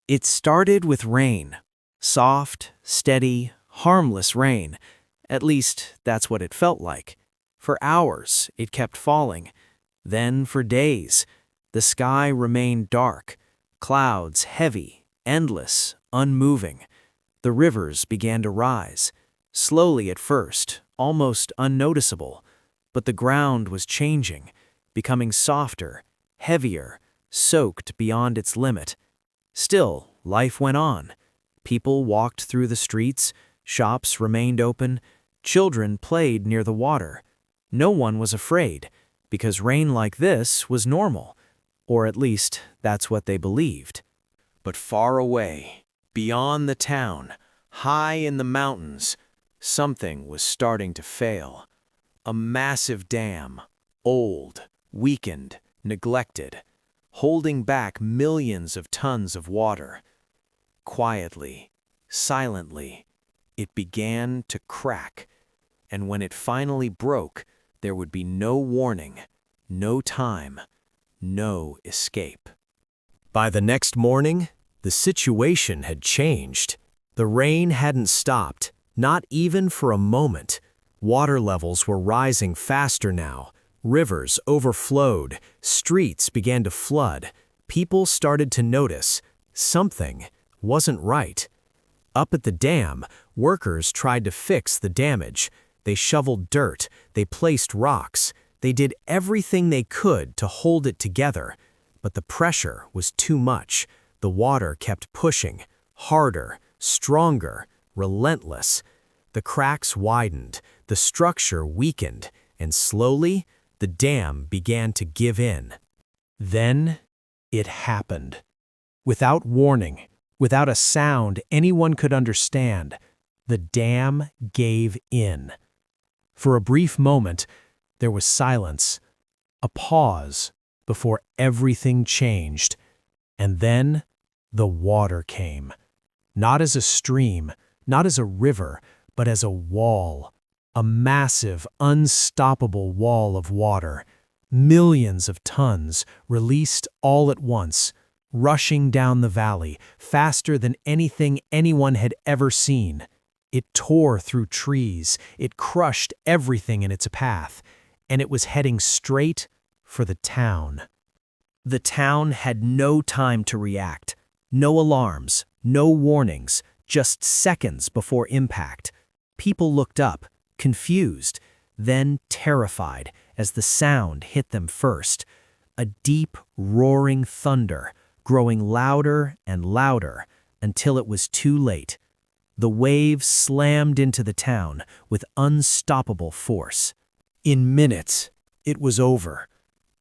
It started with rain. Soft, steady, harmless rain. At least, that's what it felt like. For hours, it kept falling. Then, for days, the sky remained dark, clouds heavy, endless, unmoving. The rivers began to rise, slowly at first, almost unnoticeable, but the ground was changing, becoming softer, heavier, soaked beyond its limit. Still, life went on. People walked through the streets, shops remained open, children played near the water. No one was afraid, because rain like this was normal, or at least that's what they believed. But far away, beyond the town, high in the mountains, something was starting to fail. A massive dam, old, weakened, neglected, holding back millions of tons of water. Quietly, silently, it began to crack, and when it finally broke, there would be no warning, no time, no escape. By the next morning, the situation had changed. The rain hadn't stopped, not even for a moment. Water levels were rising faster now. Rivers overflowed, streets began to flood. People started to notice something wasn't right. Up at the dam, workers tried to fix the damage. They shoveled dirt, they placed rocks, they did everything they could to hold it together. But the pressure was too much. The water kept pushing, harder, stronger, relentless. The cracks widened, the structure weakened, and slowly, the dam began to give in. Then, it happened. Without warning, without a sound anyone could understand, the dam gave in. For a brief moment, there was silence, a pause before everything changed. And then, the water came. Not as a stream, not as a river, but as a wall. A massive, unstoppable wall of water. Millions of tons released all at once, rushing down the valley, faster than anything anyone had ever seen. It tore through trees, it crushed everything in its path, and it was heading straight for the town. The town had no time to react. No alarms, no warnings, just seconds before impact. People looked up, confused, then terrified as the sound hit them first. A deep, roaring thunder, growing louder and louder until it was too late. The waves slammed into the town with unstoppable force. In minutes, it was over.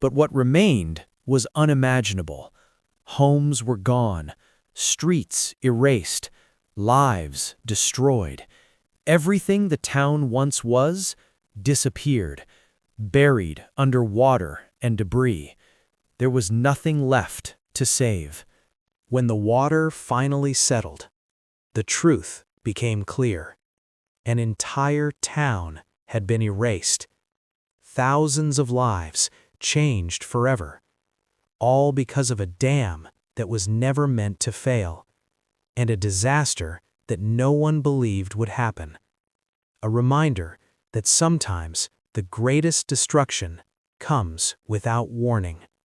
But what remained was unimaginable. Homes were gone, streets erased, lives destroyed. Everything the town once was disappeared, buried under water and debris. There was nothing left to save. When the water finally settled, the truth became clear. An entire town had been erased. Thousands of lives changed forever, all because of a dam that was never meant to fail, and a disaster that no one believed would happen. A reminder that sometimes the greatest destruction comes without warning.